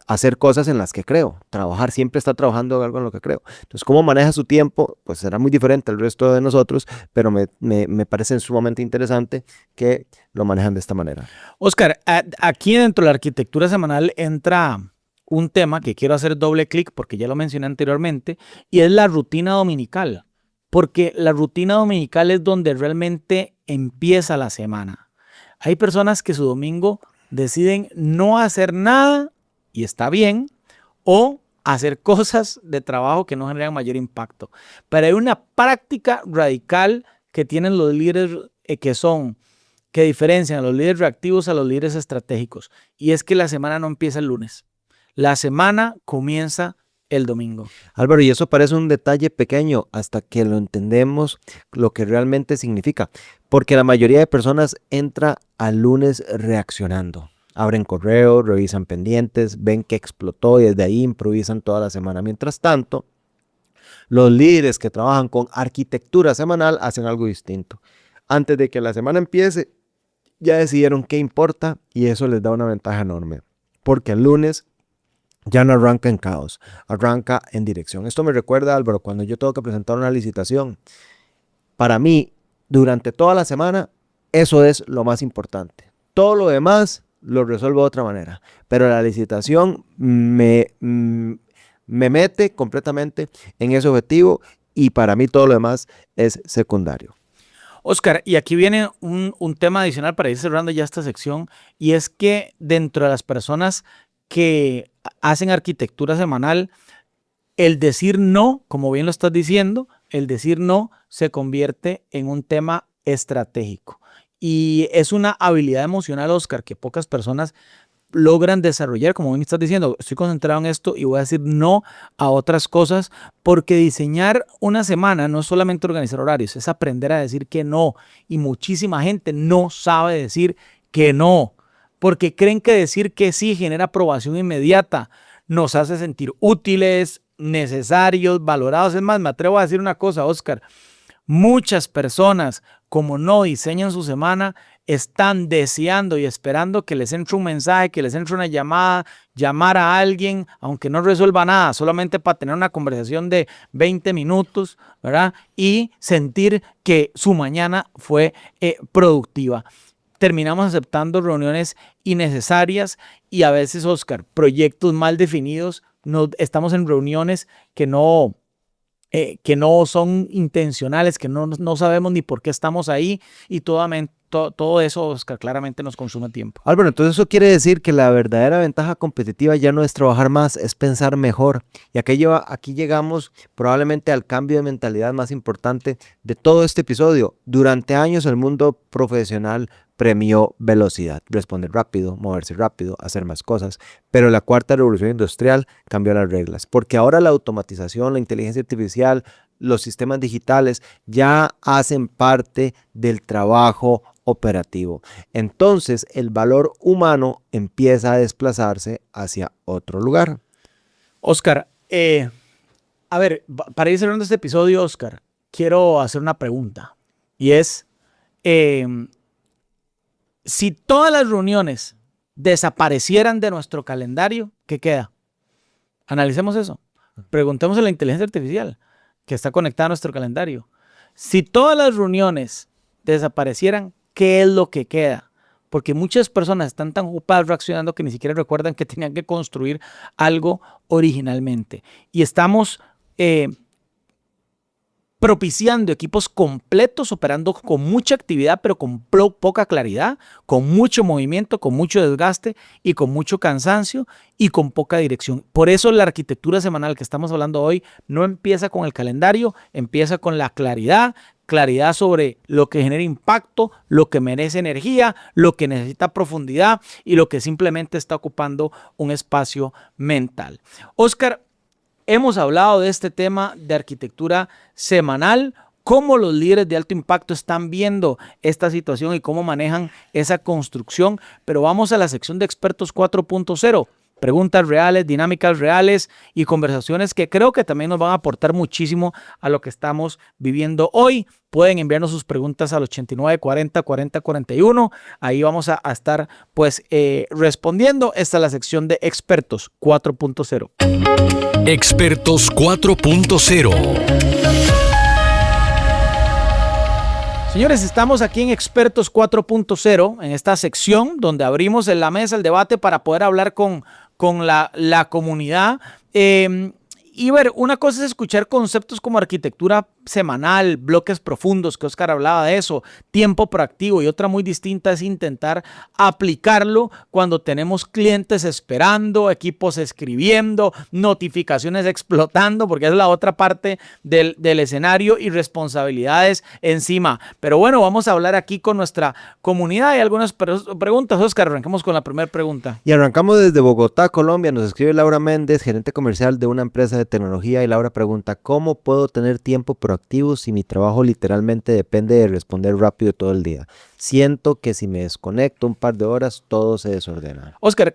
hacer cosas en las que creo, trabajar, siempre está trabajando en algo en lo que creo. Entonces, cómo maneja su tiempo, pues será muy diferente al resto de nosotros, pero me parece sumamente interesante que lo manejan de esta manera. Oscar, aquí dentro de la arquitectura semanal entra un tema que quiero hacer doble clic porque ya lo mencioné anteriormente, y es la rutina dominical, porque la rutina dominical es donde realmente empieza la semana. Hay personas que su domingo deciden no hacer nada, y está bien, o hacer cosas de trabajo que no generan mayor impacto. Pero hay una práctica radical que tienen los líderes que diferencian a los líderes reactivos a los líderes estratégicos. Y es que la semana no empieza el lunes. La semana comienza el domingo. Álvaro, y eso parece un detalle pequeño hasta que lo entendemos lo que realmente significa. Porque la mayoría de personas entra al lunes reaccionando. Abren correo, revisan pendientes, ven que explotó y desde ahí improvisan toda la semana. Mientras tanto, los líderes que trabajan con arquitectura semanal hacen algo distinto. antes de que la semana empiece, ya decidieron qué importa y eso les da una ventaja enorme. Porque el lunes ya no arranca en caos, arranca en dirección. Esto me recuerda, Álvaro, cuando yo tengo que presentar una licitación. Para mí, durante toda la semana, eso es lo más importante. Todo lo demás lo resuelvo de otra manera. Pero la licitación me mete completamente en ese objetivo y para mí todo lo demás es secundario. Oscar, y aquí viene un tema adicional para ir cerrando ya esta sección, y es que dentro de las personas que hacen arquitectura semanal, el decir no, como bien lo estás diciendo, el decir no se convierte en un tema estratégico. Y es una habilidad emocional, Oscar, que pocas personas logran desarrollar. Como bien estás diciendo, estoy concentrado en esto y voy a decir no a otras cosas, porque diseñar una semana no es solamente organizar horarios, es aprender a decir que no. Y muchísima gente no sabe decir que no, porque creen que decir que sí genera aprobación inmediata, nos hace sentir útiles, necesarios, valorados. Es más, me atrevo a decir una cosa, Oscar. Muchas personas, como no diseñan su semana, están deseando y esperando que les entre un mensaje, que les entre una llamada, llamar a alguien, aunque no resuelva nada, solamente para tener una conversación de 20 minutos, ¿verdad? Y sentir que su mañana fue productiva. Terminamos aceptando reuniones innecesarias y a veces, Oscar, proyectos mal definidos. Estamos en reuniones que no son intencionales, que no sabemos ni por qué estamos ahí, y todo eso, Oscar, claramente nos consume tiempo. Álvaro, entonces eso quiere decir que la verdadera ventaja competitiva ya no es trabajar más, es pensar mejor. Y aquí llegamos probablemente al cambio de mentalidad más importante de todo este episodio. Durante años el mundo profesional premió velocidad, responder rápido, moverse rápido, hacer más cosas, pero la cuarta revolución industrial cambió las reglas, porque ahora la automatización, la inteligencia artificial, los sistemas digitales ya hacen parte del trabajo operativo. Entonces el valor humano empieza a desplazarse hacia otro lugar. Oscar, a ver, para ir cerrando este episodio, Oscar, quiero hacer una pregunta, y es, si todas las reuniones desaparecieran de nuestro calendario, ¿qué queda? Analicemos eso. Preguntemos a la inteligencia artificial que está conectada a nuestro calendario. Si todas las reuniones desaparecieran, ¿qué es lo que queda? Porque muchas personas están tan ocupadas reaccionando que ni siquiera recuerdan que tenían que construir algo originalmente. Y estamos propiciando equipos completos, operando con mucha actividad, pero con poca claridad, con mucho movimiento, con mucho desgaste y con mucho cansancio y con poca dirección. Por eso la arquitectura semanal que estamos hablando hoy no empieza con el calendario, empieza con la claridad sobre lo que genera impacto, lo que merece energía, lo que necesita profundidad y lo que simplemente está ocupando un espacio mental. Oscar, hemos hablado de este tema de arquitectura semanal, cómo los líderes de alto impacto están viendo esta situación y cómo manejan esa construcción, pero vamos a la sección de expertos 4.0. Preguntas reales, dinámicas reales y conversaciones que creo que también nos van a aportar muchísimo a lo que estamos viviendo hoy. Pueden enviarnos sus preguntas al 89 40 40 41. Ahí vamos a estar respondiendo. Esta es la sección de Expertos 4.0. Expertos 4.0. Señores, estamos aquí en Expertos 4.0, en esta sección donde abrimos en la mesa el debate para poder hablar con la comunidad. Y ver, una cosa es escuchar conceptos como arquitectura semanal, bloques profundos, que Oscar hablaba de eso, tiempo proactivo, y otra muy distinta es intentar aplicarlo cuando tenemos clientes esperando, equipos escribiendo, notificaciones explotando, porque es la otra parte del escenario, y responsabilidades encima. Pero bueno, vamos a hablar aquí con nuestra comunidad. Hay algunas preguntas, Oscar. Arranquemos con la primera pregunta. Y arrancamos desde Bogotá, Colombia. Nos escribe Laura Méndez, gerente comercial de una empresa de tecnología, y Laura pregunta: ¿cómo puedo tener tiempo proactivo si mi trabajo literalmente depende de responder rápido todo el día? Siento que si me desconecto un par de horas, todo se desordena. Oscar,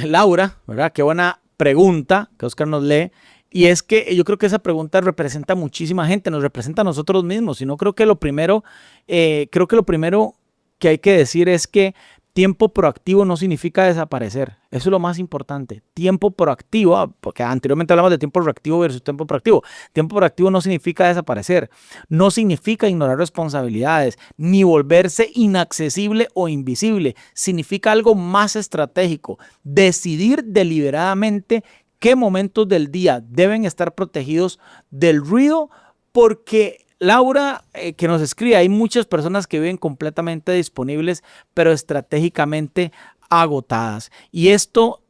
Laura, ¿verdad? Qué buena pregunta que Oscar nos lee. Y es que yo creo que esa pregunta representa a muchísima gente, nos representa a nosotros mismos. Y no creo que lo primero creo que lo primero que hay que decir es que tiempo proactivo no significa desaparecer. Eso es lo más importante. Tiempo proactivo, porque anteriormente hablamos de tiempo reactivo versus tiempo proactivo. Tiempo proactivo no significa desaparecer. No significa ignorar responsabilidades, ni volverse inaccesible o invisible. Significa algo más estratégico. Decidir deliberadamente qué momentos del día deben estar protegidos del ruido, porque Laura, que nos escribe, hay muchas personas que viven completamente disponibles, pero estratégicamente agotadas. Y esto,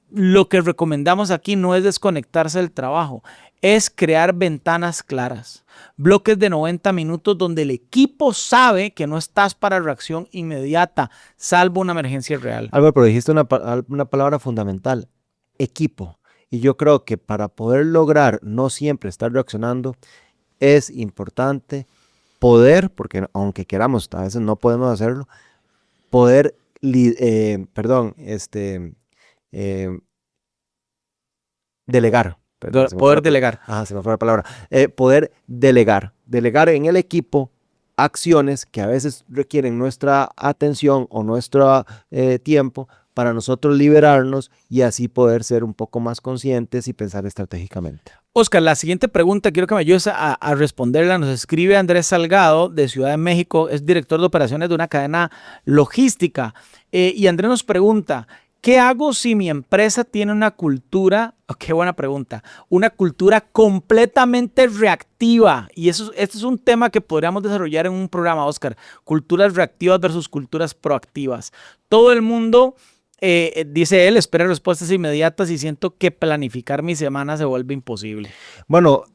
lo que recomendamos aquí no es desconectarse del trabajo, es crear ventanas claras, bloques de 90 minutos donde el equipo sabe que no estás para reacción inmediata, salvo una emergencia real. Álvaro, pero dijiste una palabra fundamental, equipo. Y yo creo que para poder lograr no siempre estar reaccionando, es importante poder, porque aunque queramos, a veces no podemos hacerlo, poder, delegar. Poder delegar. Ajá, se me fue la palabra. Poder delegar. Delegar en el equipo acciones que a veces requieren nuestra atención o nuestro tiempo para nosotros liberarnos y así poder ser un poco más conscientes y pensar estratégicamente. Oscar, la siguiente pregunta quiero que me ayudes a responderla. Nos escribe Andrés Salgado de Ciudad de México, es director de operaciones de una cadena logística. Y Andrés nos pregunta, ¿qué hago si mi empresa tiene una cultura, qué buena pregunta, una cultura completamente reactiva? Y este es un tema que podríamos desarrollar en un programa, Oscar. Culturas reactivas versus culturas proactivas. Todo el mundo, dice él, espera respuestas inmediatas y siento que planificar mi semana se vuelve imposible. Bueno,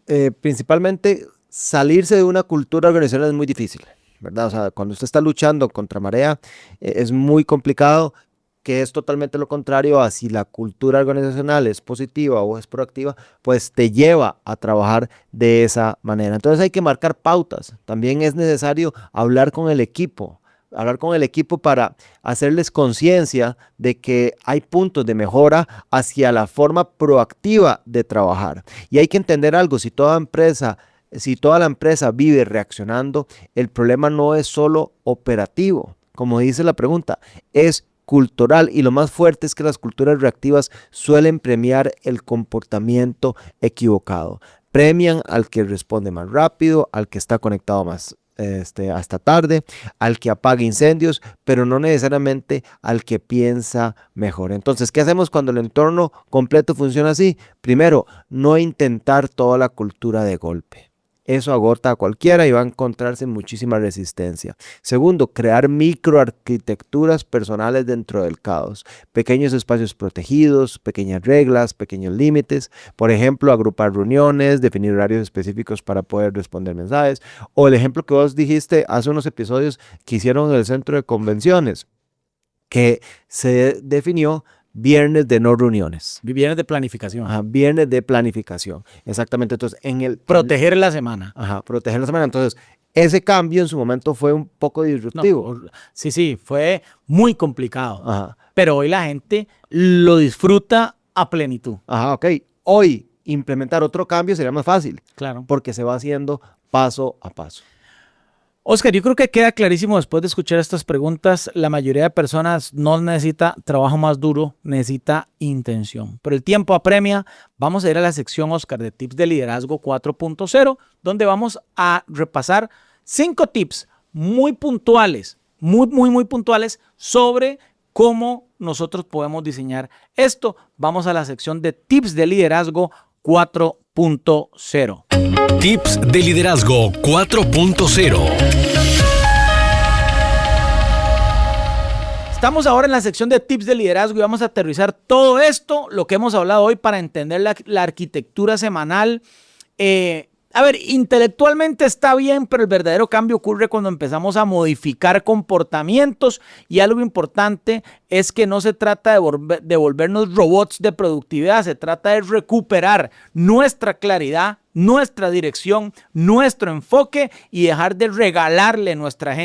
principalmente salirse de una cultura organizacional es muy difícil, ¿verdad? O sea, cuando usted está luchando contra marea, es muy complicado, que es totalmente lo contrario a si la cultura organizacional es positiva o es proactiva, pues te lleva a trabajar de esa manera. Entonces hay que marcar pautas. También es necesario hablar con el equipo para hacerles conciencia de que hay puntos de mejora hacia la forma proactiva de trabajar. Y hay que entender algo, si toda la empresa vive reaccionando, el problema no es solo operativo, como dice la pregunta, es cultural, y lo más fuerte es que las culturas reactivas suelen premiar el comportamiento equivocado. Premian al que responde más rápido, al que está conectado más hasta tarde, al que apaga incendios, pero no necesariamente al que piensa mejor. Entonces, ¿qué hacemos cuando el entorno completo funciona así? Primero, no intentar toda la cultura de golpe. Eso agota a cualquiera y va a encontrarse muchísima resistencia. Segundo, crear microarquitecturas personales dentro del caos. Pequeños espacios protegidos, pequeñas reglas, pequeños límites. Por ejemplo, agrupar reuniones, definir horarios específicos para poder responder mensajes. O el ejemplo que vos dijiste hace unos episodios que hicieron en el centro de convenciones, que se definió viernes de no reuniones. Viernes de planificación. Ajá, viernes de planificación. Exactamente. Entonces, proteger la semana. Ajá, proteger la semana. Entonces, ese cambio en su momento fue un poco disruptivo. No, sí, fue muy complicado. Ajá. Pero hoy la gente lo disfruta a plenitud. Ajá, ok. Hoy, implementar otro cambio sería más fácil. Claro. Porque se va haciendo paso a paso. Oscar, yo creo que queda clarísimo después de escuchar estas preguntas, la mayoría de personas no necesita trabajo más duro, necesita intención. Pero el tiempo apremia. Vamos a ir a la sección, Oscar, de Tips de Liderazgo 4.0, donde vamos a repasar 5 tips muy puntuales, muy puntuales sobre cómo nosotros podemos diseñar esto. Vamos a la sección de Tips de Liderazgo 4.0. Tips de Liderazgo 4.0. Estamos ahora en la sección de tips de liderazgo y vamos a aterrizar todo esto, lo que hemos hablado hoy, para entender la arquitectura semanal. Intelectualmente está bien, pero el verdadero cambio ocurre cuando empezamos a modificar comportamientos, y algo importante es que no se trata de volvernos robots de productividad, se trata de recuperar nuestra claridad, nuestra dirección, nuestro enfoque, y dejar de regalarle nuestra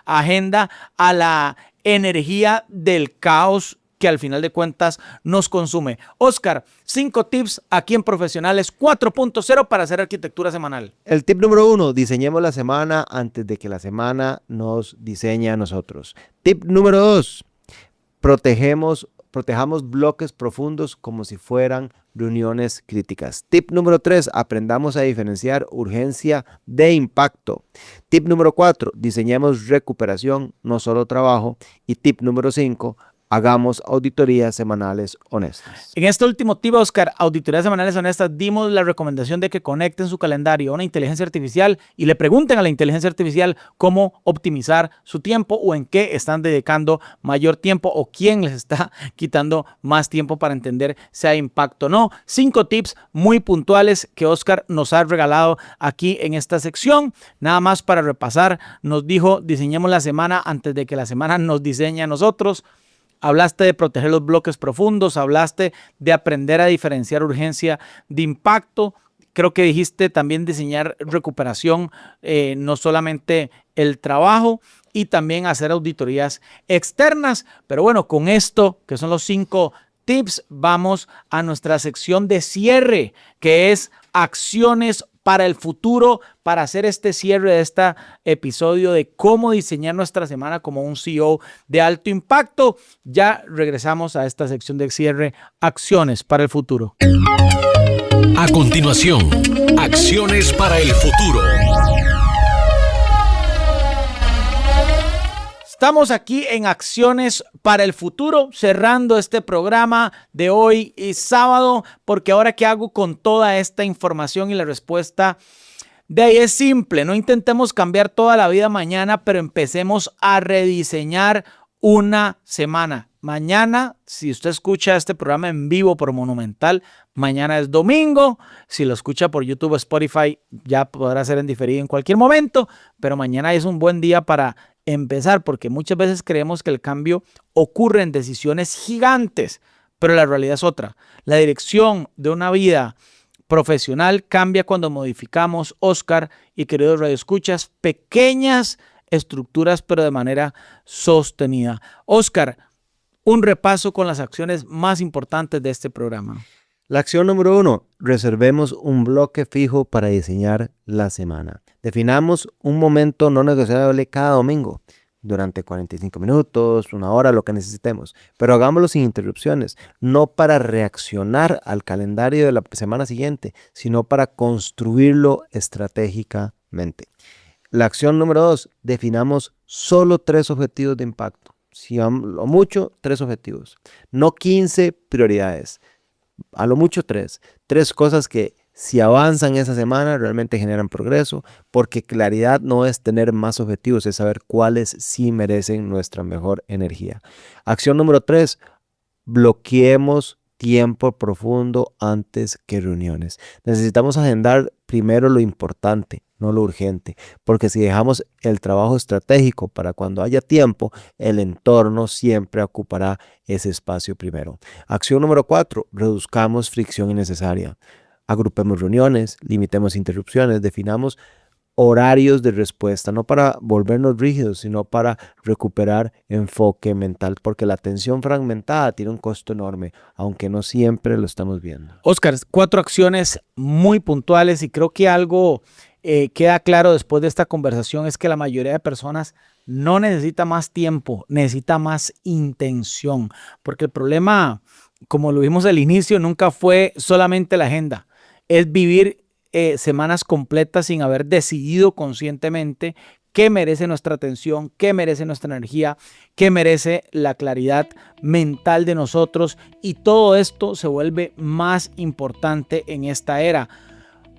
agenda a la energía del caos que al final de cuentas nos consume. Oscar, 5 tips aquí en Profesionales 4.0 para hacer arquitectura semanal. El tip número 1, diseñemos la semana antes de que la semana nos diseñe a nosotros. Tip número 2, protejamos bloques profundos como si fueran reuniones críticas. Tip número 3, aprendamos a diferenciar urgencia de impacto. Tip número 4, diseñemos recuperación, no solo trabajo. Y tip número 5, hagamos auditorías semanales honestas. En este último tip, Oscar, auditorías semanales honestas, dimos la recomendación de que conecten su calendario a una inteligencia artificial y le pregunten a la inteligencia artificial cómo optimizar su tiempo o en qué están dedicando mayor tiempo o quién les está quitando más tiempo para entender si hay impacto o no. 5 tips muy puntuales que Oscar nos ha regalado aquí en esta sección. Nada más para repasar, nos dijo, diseñemos la semana antes de que la semana nos diseñe a nosotros. Hablaste de proteger los bloques profundos, hablaste de aprender a diferenciar urgencia de impacto. Creo que dijiste también diseñar recuperación, no solamente el trabajo, y también hacer auditorías externas. Pero bueno, con esto, que son los 5 tips, vamos a nuestra sección de cierre, que es acciones para el futuro, para hacer este cierre de este episodio de cómo diseñar nuestra semana como un CEO de alto impacto. Ya regresamos a esta sección de cierre, acciones para el futuro. A continuación, acciones para el futuro. Estamos aquí en Acciones para el Futuro, cerrando este programa de hoy y sábado, porque ahora ¿qué hago con toda esta información? Y la respuesta de ahí es simple: no intentemos cambiar toda la vida mañana, pero empecemos a rediseñar una semana. Mañana, si usted escucha este programa en vivo por Monumental, mañana es domingo. Si lo escucha por YouTube o Spotify, ya podrá ser en diferido en cualquier momento, pero mañana es un buen día para empezar, porque muchas veces creemos que el cambio ocurre en decisiones gigantes, pero la realidad es otra. La dirección de una vida profesional cambia cuando modificamos, Oscar y queridos radioescuchas, pequeñas estructuras, pero de manera sostenida. Oscar, un repaso con las acciones más importantes de este programa. La acción número 1, reservemos un bloque fijo para diseñar la semana. Definamos un momento no negociable cada domingo, durante 45 minutos, 1 hora, lo que necesitemos. Pero hagámoslo sin interrupciones, no para reaccionar al calendario de la semana siguiente, sino para construirlo estratégicamente. La acción número 2, definamos solo 3 objetivos de impacto. Si a lo mucho, 3 objetivos, no 15 prioridades. A lo mucho 3 cosas que si avanzan esa semana realmente generan progreso, porque claridad no es tener más objetivos, es saber cuáles sí merecen nuestra mejor energía. Acción número 3, bloqueemos tiempo profundo antes que reuniones. Necesitamos agendar primero lo importante, no lo urgente, porque si dejamos el trabajo estratégico para cuando haya tiempo, el entorno siempre ocupará ese espacio primero. Acción número 4, reduzcamos fricción innecesaria. Agrupemos reuniones, limitemos interrupciones, definamos horarios de respuesta, no para volvernos rígidos, sino para recuperar enfoque mental, porque la atención fragmentada tiene un costo enorme, aunque no siempre lo estamos viendo. Oscar, 4 acciones muy puntuales, y creo que algo queda claro después de esta conversación es que la mayoría de personas no necesita más tiempo, necesita más intención, porque el problema, como lo vimos al inicio, nunca fue solamente la agenda, es vivir semanas completas sin haber decidido conscientemente qué merece nuestra atención, qué merece nuestra energía, qué merece la claridad mental de nosotros, y todo esto se vuelve más importante en esta era.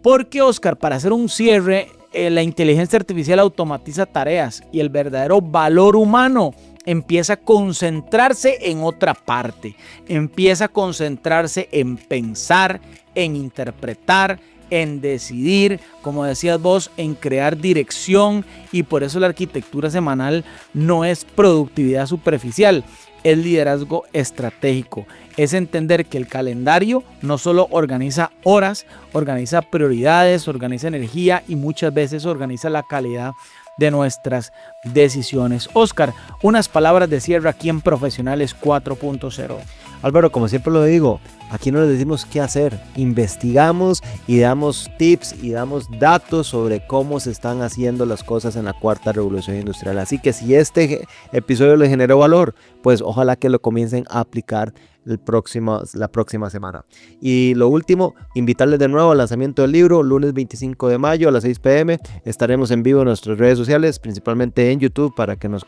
Porque, Oscar, para hacer un cierre, la inteligencia artificial automatiza tareas y el verdadero valor humano empieza a concentrarse en otra parte, empieza a concentrarse en pensar, en interpretar, en decidir, como decías vos, en crear dirección, y por eso la arquitectura semanal no es productividad superficial, es liderazgo estratégico. Es entender que el calendario no solo organiza horas, organiza prioridades, organiza energía y muchas veces organiza la calidad de nuestras decisiones. Oscar, unas palabras de cierre aquí en Profesionales 4.0. Álvaro, como siempre lo digo, aquí no les decimos qué hacer, investigamos y damos tips y damos datos sobre cómo se están haciendo las cosas en la cuarta revolución industrial. Así que si este episodio les generó valor, pues ojalá que lo comiencen a aplicar la próxima semana. Y lo último, invitarles de nuevo al lanzamiento del libro, lunes 25 de mayo a las 6 p.m. Estaremos en vivo en nuestras redes sociales, principalmente en YouTube, para que nos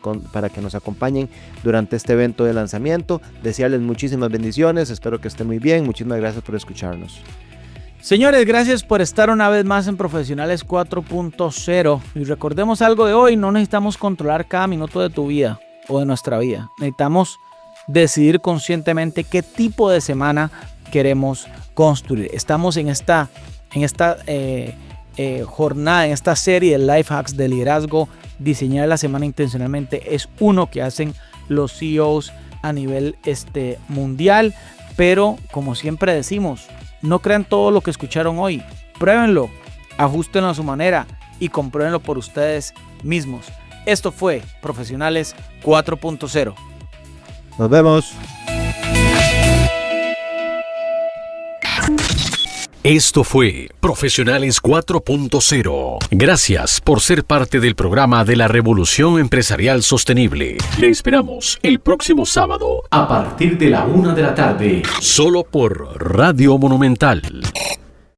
acompañen durante este evento de lanzamiento. Desearles muchísimas bendiciones, espero que estén muy bien. Muchísimas gracias por escucharnos. Señores, gracias por estar una vez más en Profesionales 4.0. Y recordemos algo de hoy: no necesitamos controlar cada minuto de tu vida o de nuestra vida. Necesitamos decidir conscientemente qué tipo de semana queremos construir. Estamos en esta jornada, en esta serie de Life Hacks de liderazgo. Diseñar la semana intencionalmente es uno que hacen los CEOs a nivel mundial, pero como siempre decimos, no crean todo lo que escucharon hoy. Pruébenlo, ajustenlo a su manera y compruébenlo por ustedes mismos. Esto fue Profesionales 4.0. Nos vemos. Esto fue Profesionales 4.0. Gracias por ser parte del programa de la Revolución Empresarial Sostenible. Le esperamos el próximo sábado a partir de la 1 de la tarde, solo por Radio Monumental.